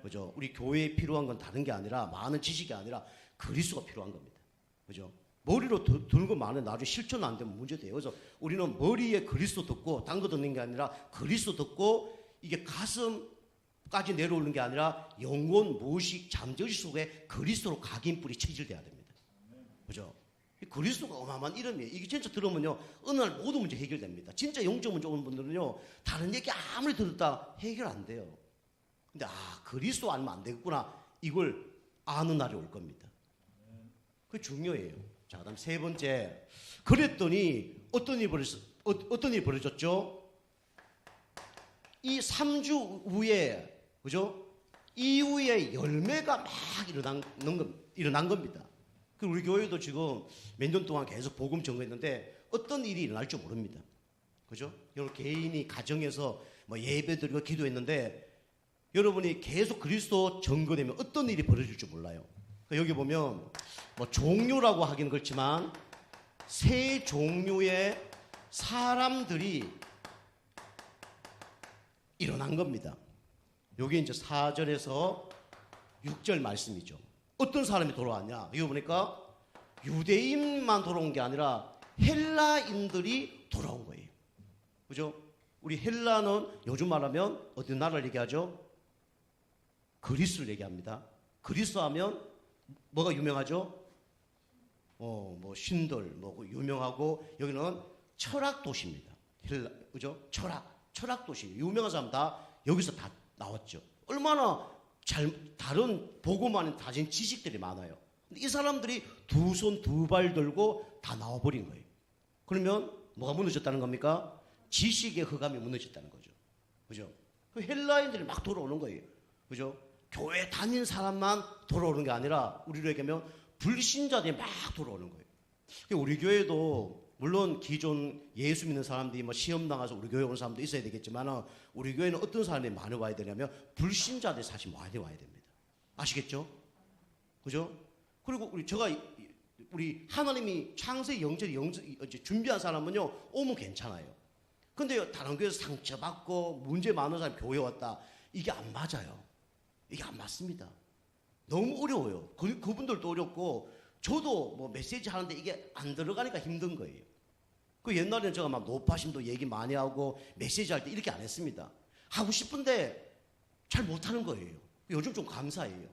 그죠? 우리 교회에 필요한 건 다른 게 아니라 많은 지식이 아니라 그리스도가 필요한 겁니다. 그죠? 머리로 들고 많은 나중에 실천 안 되면 문제돼요. 그래서 우리는 머리에 그리스도 듣고 딴 거 듣는 게 아니라 그리스도 듣고 이게 가슴까지 내려오는 게 아니라 영혼, 무의식, 잠재의식 속에 그리스도로 각인뿔이 체질돼야 됩니다. 그죠? 그리스도가 어마어마한 이름이에요. 이게 진짜 들으면요, 어느 날 모든 문제 해결됩니다. 진짜 영적 문제 오는 분들은요, 다른 얘기 아무리 들었다 해결 안 돼요. 근데 그리스도 아니면 안 되겠구나, 이걸 아는 날이 올 겁니다. 그게 중요해요. 자, 그다음 세 번째. 그랬더니 어떤 일이 벌어졌죠? 이 3주 후에, 그죠? 이후에 열매가 막 일어난 겁니다. 우리 교회도 지금 몇 년 동안 계속 복음 전거했는데 어떤 일이 일어날 줄 모릅니다. 그죠? 여러분 개인이 가정에서 예배 드리고 기도했는데 여러분이 계속 그리스도 전거되면 어떤 일이 벌어질 줄 몰라요. 여기 보면 종류라고 하기는 그렇지만 세 종류의 사람들이 일어난 겁니다. 여기 이제 4절에서 6절 말씀이죠. 어떤 사람이 돌아왔냐? 이거 보니까 유대인만 돌아온 게 아니라 헬라인들이 돌아온 거예요. 그죠? 우리 헬라는 요즘 말하면 어떤 나라를 얘기하죠? 그리스를 얘기합니다. 그리스 하면 뭐가 유명하죠? 신들, 유명하고, 여기는 철학 도시입니다. 그죠? 철학 도시. 유명한 사람 다 여기서 다 나왔죠. 얼마나 다른 보고 많은 다진 지식들이 많아요. 근데 이 사람들이 두 손 두 발 들고 다 나와버린 거예요. 그러면 뭐가 무너졌다는 겁니까? 지식의 흑암이 무너졌다는 거죠. 그죠? 그 헬라인들이 막 돌아오는 거예요. 그죠? 교회 다닌 사람만 돌아오는 게 아니라 우리로 얘기하면 불신자들이 막 돌아오는 거예요. 우리 교회도 물론 기존 예수 믿는 사람들이 뭐 시험 나가서 우리 교회 오는 사람도 있어야 되겠지만 우리 교회는 어떤 사람이 많이 와야 되냐면 불신자들이 사실 많이 와야 됩니다. 아시겠죠? 그죠? 그리고 우리 하나님이 창세 영절이 준비한 사람은요 오면 괜찮아요. 근데 다른 교회에서 상처받고 문제 많은 사람이 교회 왔다, 이게 안 맞아요. 이게 안 맞습니다. 너무 어려워요. 그분들도 어렵고 저도 뭐 메시지 하는데 이게 안 들어가니까 힘든 거예요. 그 옛날에는 제가 막 노파심도 얘기 많이 하고 메시지 할 때 이렇게 안 했습니다. 하고 싶은데 잘 못하는 거예요. 요즘 좀 감사해요.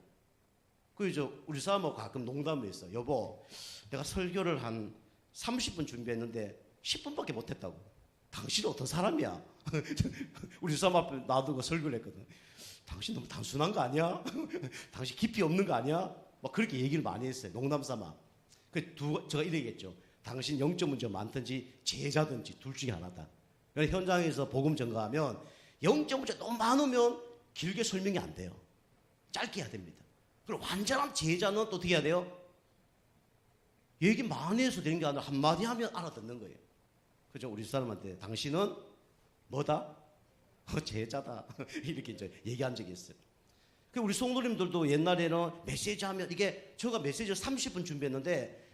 그래서 우리 사람하고 가끔 농담을 했어요. 여보, 내가 설교를 한 30분 준비했는데 10분밖에 못했다고. 당신 어떤 사람이야? 우리 사람 앞에 놔두고 설교를 했거든. 당신 너무 단순한 거 아니야? 당신 깊이 없는 거 아니야? 막 그렇게 얘기를 많이 했어요. 농담 삼아. 제가 이러겠죠. 당신 영적 문제가 많든지 제자든지 둘 중에 하나다. 현장에서 복음 전가하면 영적 문제가 너무 많으면 길게 설명이 안 돼요. 짧게 해야 됩니다. 그리고 완전한 제자는 또 어떻게 해야 돼요? 얘기 많이 해서 되는 게 아니라 한마디 하면 알아듣는 거예요. 그죠? 우리 사람한테 당신은 뭐다? 제자다. 이렇게 이제 얘기한 적이 있어요. 우리 성도님들도 옛날에는 메시지 하면 제가 메시지를 30분 준비했는데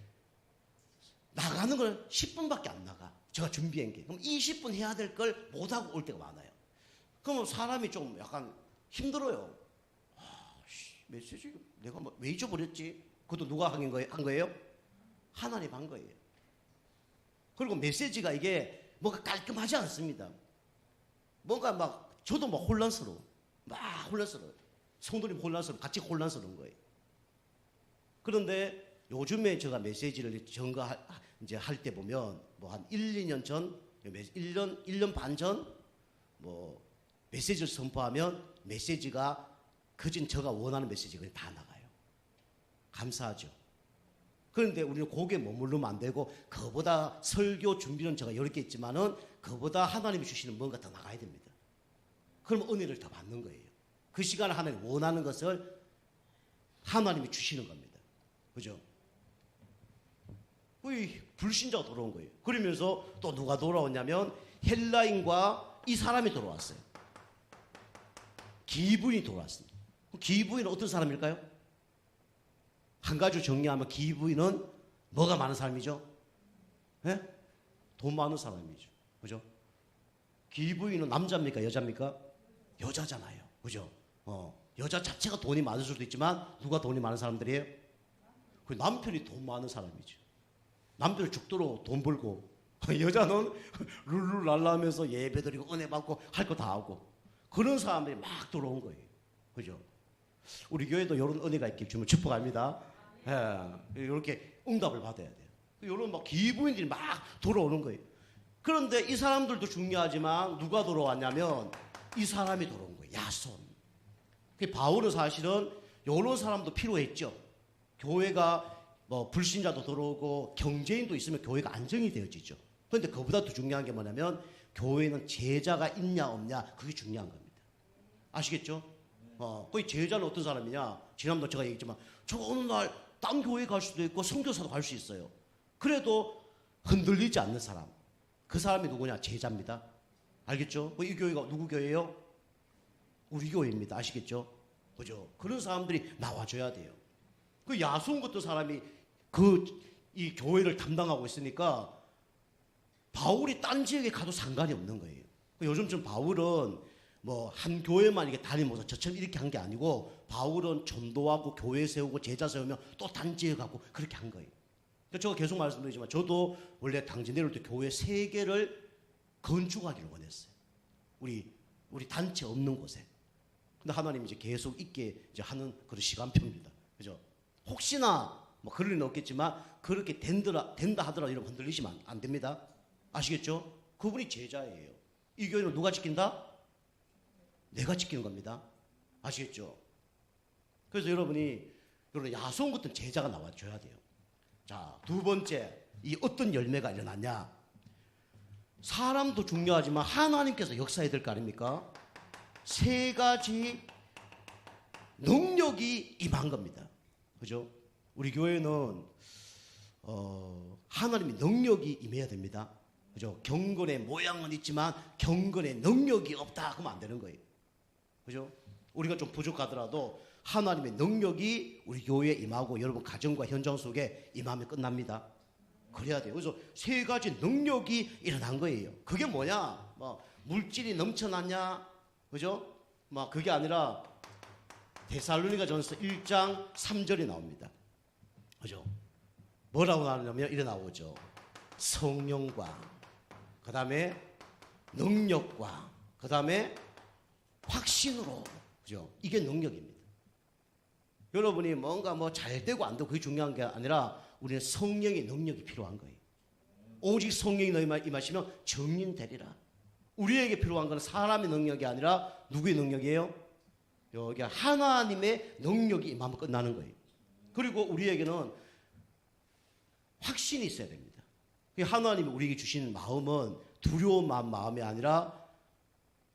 나가는 걸 10분밖에 안 나가. 제가 준비한 게. 그럼 20분 해야 될 걸 못하고 올 때가 많아요. 그러면 사람이 좀 약간 힘들어요. 메시지 내가 왜 잊어버렸지? 그것도 누가 한 거예요? 하나님 한 거예요. 그리고 메시지가 이게 뭔가 깔끔하지 않습니다. 뭔가 저도 혼란스러워. 혼란스러워요. 성도님 혼란스러워. 같이 혼란스러운 거예요. 그런데 요즘에 제가 메시지를 이제 할 때 보면 한 1, 2년 전, 1년 반 전, 메시지를 선포하면 메시지가 그진 제가 원하는 메시지가 다 나가요. 감사하죠. 그런데 우리는 거기에 머무르면 안 되고 그보다 설교 준비는 제가 여러 개 있지만은 그보다 하나님이 주시는 뭔가 더 나가야 됩니다. 그럼 은혜를 더 받는 거예요. 그 시간에 하나님이 원하는 것을 하나님이 주시는 겁니다. 그죠? 불신자가 돌아온 거예요. 그러면서 또 누가 돌아왔냐면 헬라인과 이 사람이 돌아왔어요. 기부인이 돌아왔습니다. 기부인은 어떤 사람일까요? 한 가지 정리하면 기부인은 뭐가 많은 사람이죠? 네? 돈 많은 사람이죠. 그죠? 기부인은 남자입니까? 여자입니까? 여자잖아요. 그죠? 여자 자체가 돈이 많을 수도 있지만 누가 돈이 많은 사람들이에요? 그 남편이 돈 많은 사람이죠. 남편을 죽도록 돈 벌고 여자는 룰루랄라 하면서 예배 드리고 은혜 받고 할 거 다 하고 그런 사람들이 막 들어온 거예요. 그죠? 우리 교회도 이런 은혜가 있길 주면 축복합니다. 예, 이렇게 응답을 받아야 돼요. 이런 기부인들이 막 돌아오는 거예요. 그런데 이 사람들도 중요하지만 누가 돌아왔냐면 이 사람이 돌아온 거예요. 야손. 바울은 사실은 이런 사람도 필요했죠. 교회가 불신자도 들어오고 경제인도 있으면 교회가 안정이 되어지죠. 그런데 그보다 더 중요한 게 뭐냐면 교회는 제자가 있냐 없냐 그게 중요한 겁니다. 아시겠죠? 그 제자는 어떤 사람이냐? 지난번에 제가 얘기했지만 저 어느 날 딴 교회 갈 수도 있고 선교사도 갈 수 있어요. 그래도 흔들리지 않는 사람. 그 사람이 누구냐? 제자입니다. 알겠죠? 이 교회가 누구 교회예요? 우리 교회입니다. 아시겠죠? 그죠? 그런 사람들이 나와줘야 돼요. 그 야손 같은 사람이 이 교회를 담당하고 있으니까 바울이 딴 지역에 가도 상관이 없는 거예요. 요즘 좀 바울은 한 교회만 이렇게 다니면서 저처럼 이렇게 한 게 아니고 바울은 전도하고 교회 세우고 제자 세우면 또 딴 지역에 가고 그렇게 한 거예요. 제가 계속 말씀드리지만 저도 원래 당진 내려올 때 교회 3개를 건축하기를 원했어요. 우리 단체 없는 곳에. 근데 하나님이 이제 계속 있게 이제 하는 그런 시간표입니다. 그죠? 혹시나 그럴 리는 없겠지만 그렇게 된다 하더라도 이러면 흔들리시면 안 됩니다. 아시겠죠? 그분이 제자예요. 이 교회는 누가 지킨다? 내가 지키는 겁니다. 아시겠죠? 그래서 여러분이 이런 야손 같은 제자가 나와줘야 돼요. 자, 두 번째, 이 어떤 열매가 일어났냐? 사람도 중요하지만 하나님께서 역사해야 될 거 아닙니까? 3가지 능력이 임한 겁니다. 그죠? 우리 교회는 하나님의 능력이 임해야 됩니다. 그죠? 경건의 모양은 있지만 경건의 능력이 없다 그러면 안 되는 거예요. 그죠? 우리가 좀 부족하더라도 하나님의 능력이 우리 교회에 임하고 여러분 가정과 현장 속에 임하면 끝납니다. 그래야 돼요. 그래서 세 가지 능력이 일어난 거예요. 그게 뭐냐? 뭐 물질이 넘쳐났냐? 그죠? 뭐 그게 아니라 데살로니가전서 1장 3절이 나옵니다. 그죠? 뭐라고 나오냐면 이래 나오죠. 성령과 그 다음에 능력과 그 다음에 확신으로. 그죠? 이게 능력입니다. 여러분이 뭔가 뭐 잘 되고 안 되고 그게 중요한 게 아니라 우리는 성령의 능력이 필요한 거예요. 오직 성령이 너희 임하시면 증인되리라. 우리에게 필요한 건 사람의 능력이 아니라 누구의 능력이에요? 여기 하나님의 능력이 임하면 끝나는 거예요. 그리고 우리에게는 확신이 있어야 됩니다. 하나님이 우리에게 주신 마음은 두려움한 마음이 아니라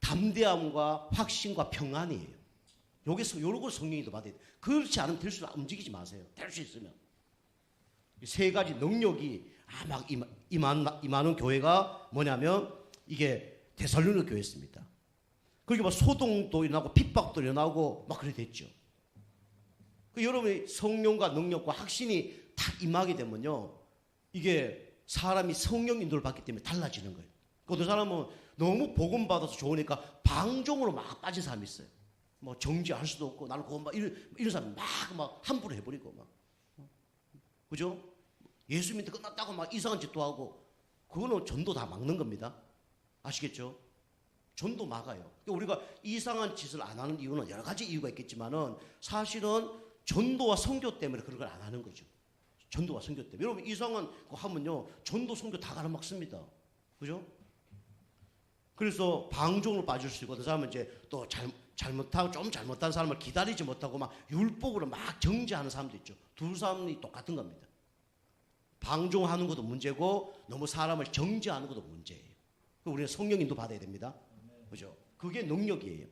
담대함과 확신과 평안이에요. 여기서 요런 걸 성령이 더 받아야 돼요. 그렇지 않으면 될 수 움직이지 마세요. 될 수 있으면. 세 가지 능력이 막 임하는 교회가 뭐냐면 이게 데살로니가 교회였습니다. 그렇게 막 소동도 일어나고 핍박도 일어나고 막 그래 됐죠. 여러분이 성령과 능력과 확신이 다 임하게 되면요, 이게 사람이 성령 인도를 받기 때문에 달라지는 거예요. 어떤 사람은 너무 복음 받아서 좋으니까 방종으로 막 빠진 사람이 있어요. 뭐 정지할 수도 없고 나는 그거 막 이런 사람 막 함부로 해버리고 막, 그죠? 예수 믿는데 끝났다고 막 이상한 짓도 하고, 그거는 전도 다 막는 겁니다. 아시겠죠? 전도 막아요. 우리가 이상한 짓을 안 하는 이유는 여러 가지 이유가 있겠지만은 사실은 전도와 선교 때문에 그런 걸 안 하는 거죠. 전도와 선교 때문에. 여러분 이상한 거 하면요, 전도 선교 다 가로막습니다. 그죠? 그래서 방종으로 빠질 수 있고, 그 사람은 이제 또 잘못하고 좀 잘못한 사람을 기다리지 못하고 막 율법으로 막 정죄하는 사람도 있죠. 두 사람이 똑같은 겁니다. 방종하는 것도 문제고 너무 사람을 정죄하는 것도 문제예요. 우리는 성령인도 받아야 됩니다. 그죠? 그게 능력이에요.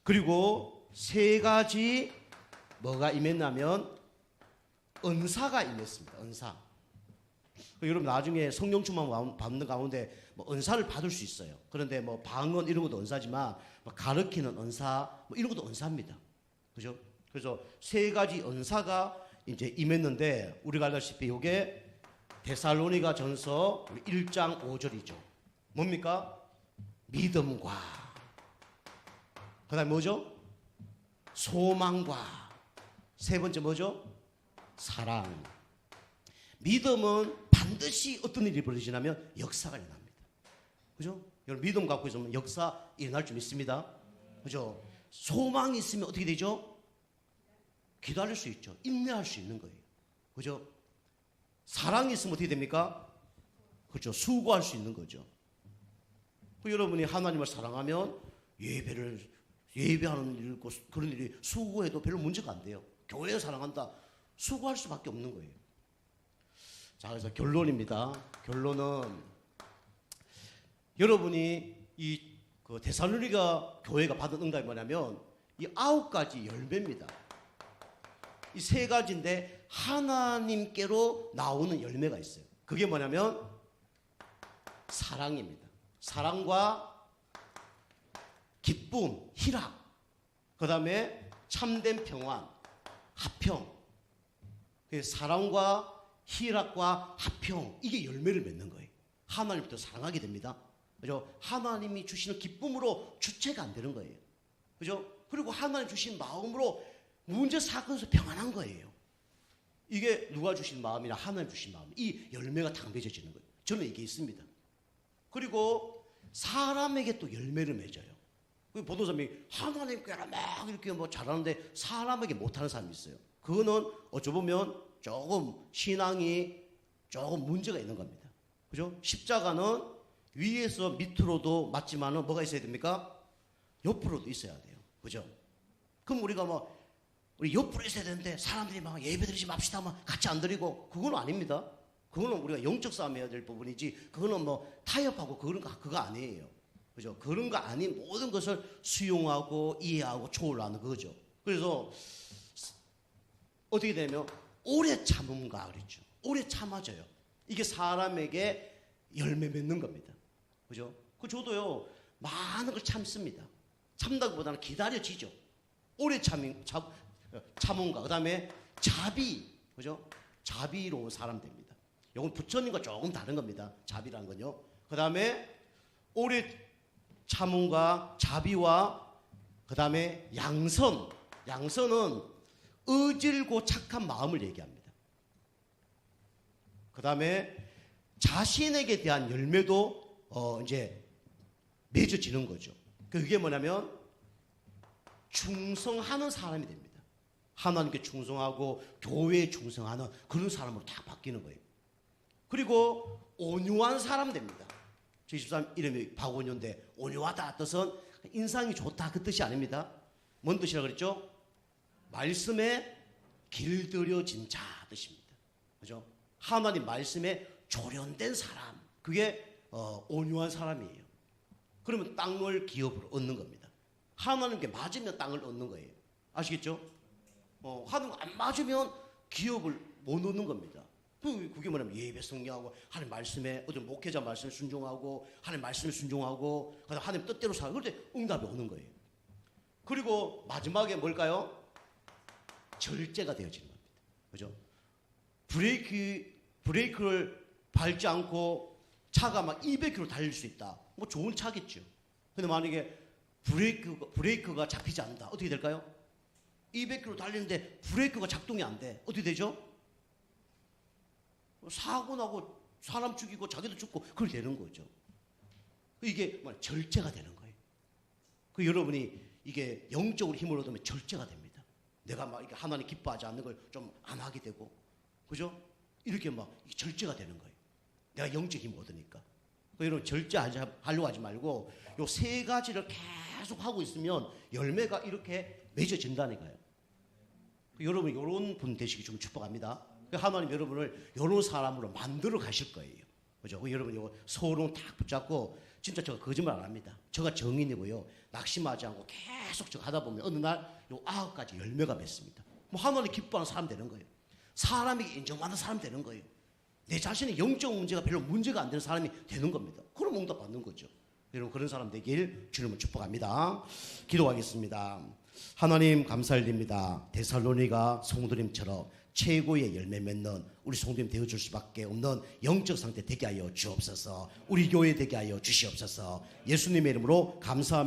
그리고 세 가지 뭐가 임했냐면 은사가 임했습니다. 은사. 여러분 나중에 성령 충만 받는 가운데 뭐 은사를 받을 수 있어요. 그런데 뭐 방언 이런 것도 은사지만 뭐 가르치는 은사 뭐 이런 것도 은사입니다. 그죠? 그래서 세 가지 은사가 이제 임했는데 우리가 알다시피 이게 데살로니가 전서 1장 5절이죠. 뭡니까? 믿음과 그 다음에 뭐죠? 소망과 세 번째 뭐죠? 사랑. 믿음은 반드시 어떤 일이 벌어지냐면 역사가 일어납니다. 그죠? 여러분 믿음 갖고 있으면 역사 일어날 줄 믿습니다. 그죠? 소망이 있으면 어떻게 되죠? 기다릴 수 있죠. 인내할 수 있는 거예요. 그죠? 사랑이 있으면 어떻게 됩니까? 그렇죠. 수고할 수 있는 거죠. 여러분이 하나님을 사랑하면 예배하는 일, 그런 일이 수고해도 별로 문제가 안 돼요. 교회를 사랑한다. 수고할 수밖에 없는 거예요. 자, 그래서 결론입니다. 결론은 여러분이 그 데살로니가 교회가 받은 응답이 뭐냐면 이 9가지 열매입니다. 이 세 가지인데 하나님께로 나오는 열매가 있어요. 그게 뭐냐면 사랑입니다. 사랑과 기쁨, 희락, 그 다음에 참된 평안, 화평. 사랑과 희락과 화평, 이게 열매를 맺는 거예요. 하나님부터 사랑하게 됩니다. 그죠? 하나님이 주시는 기쁨으로 주체가 안 되는 거예요. 그죠? 그리고 하나님 주신 마음으로 문제 사건에서 평안한 거예요. 이게 누가 주신 마음이나 하나님 주신 마음, 이 열매가 다 맺어지는 거예요. 저는 이게 있습니다. 그리고 사람에게 또 열매를 맺어요. 보통 사람이 하나님께라 막 이렇게 뭐 잘하는데 사람에게 못하는 사람이 있어요. 그거는 어쩌보면 조금 신앙이 조금 문제가 있는 겁니다. 그죠? 십자가는 위에서 밑으로도 맞지만은 뭐가 있어야 됩니까? 옆으로도 있어야 돼요. 그죠? 그럼 우리가 뭐 우리 옆으로 있어야 되는데 사람들이 막 예배 드리지 맙시다 막 같이 안 드리고, 그건 아닙니다. 그거는 우리가 영적 싸움 해야 될 부분이지, 그거는 뭐 타협하고 그거 아니에요. 그죠? 그런 거 아닌 모든 것을 수용하고 이해하고 초월하는 거죠. 그래서 어떻게 되면 오래 참음가 그랬죠. 오래 참아져요. 이게 사람에게 열매 맺는 겁니다. 그죠? 저도요, 많은 걸 참습니다. 참다기보다는 기다려지죠. 오래 참음가. 그 다음에 자비. 그죠? 자비로운 사람 됩니다. 이건 부처님과 조금 다른 겁니다. 자비라는 건요. 그 다음에 오래 참음과 자비와 그 다음에 양선. 양선은 의질고 착한 마음을 얘기합니다. 그 다음에 자신에게 대한 열매도 이제 맺어지는 거죠. 그게 뭐냐면 충성하는 사람이 됩니다. 하나님께 충성하고 교회에 충성하는 그런 사람으로 다 바뀌는 거예요. 그리고 온유한 사람 됩니다. 제 집사람 이름이 박원효인데 온유하다 뜻은 인상이 좋다 그 뜻이 아닙니다. 뭔 뜻이라고 그랬죠? 말씀에 길들여진 자 뜻입니다. 그죠? 하나님 말씀에 조련된 사람. 그게 온유한 사람이에요. 그러면 땅을 기업으로 얻는 겁니다. 하나님께 맞으면 땅을 얻는 거예요. 아시겠죠? 하나님 안 맞으면 기업을 못 얻는 겁니다. 그게 뭐냐면 예배 성령하고 하나님 말씀에 어떤 목회자 말씀에 순종하고 하나님 말씀에 순종하고 그다음 하나님 뜻대로 살고 그럴 때 응답이 오는 거예요. 그리고 마지막에 뭘까요? 절제가 되어지는 겁니다. 그죠? 브레이크를 밟지 않고 차가 막 200km 달릴 수 있다. 뭐 좋은 차겠죠. 근데 만약에 브레이크가 잡히지 않는다. 어떻게 될까요? 200km 달리는데 브레이크가 작동이 안 돼. 어떻게 되죠? 사고 나고 사람 죽이고 자기도 죽고 그렇게 되는 거죠. 이게 절제가 되는 거예요. 여러분이 이게 영적으로 힘을 얻으면 절제가 됩니다. 내가 막 이렇게 하나님 기뻐하지 않는 걸 좀 안 하게 되고, 그죠? 이렇게 막 절제가 되는 거예요. 내가 영적 힘을 얻으니까. 여러분 절제하려고 하지 말고 요 세 가지를 계속 하고 있으면 열매가 이렇게 맺어진다니까요. 여러분 이런 분 되시기 좀 축복합니다. 하나님 여러분을 이런 사람으로 만들어 가실 거예요. 그죠? 여러분 이거 소름 딱 붙잡고 진짜 제가 거짓말 안 합니다. 제가 정인이고요. 낙심하지 않고 계속 제가 하다 보면 어느 날 요 9가지 열매가 맺습니다. 뭐 하나님 기뻐하는 사람 되는 거예요. 사람에게 인정받는 사람 되는 거예요. 내 자신의 영적 문제가 별로 문제가 안 되는 사람이 되는 겁니다. 그럼 응답 받는 거죠. 여러분 그런 사람 되길 주님은 축복합니다. 기도하겠습니다. 하나님 감사드립니다. 데살로니가 성도님처럼 최고의 열매 맺는 우리 성도님 되어줄 수밖에 없는 영적 상태 되게 하여 주옵소서. 우리 교회 되게 하여 주시옵소서. 예수님의 이름으로 감사합니다.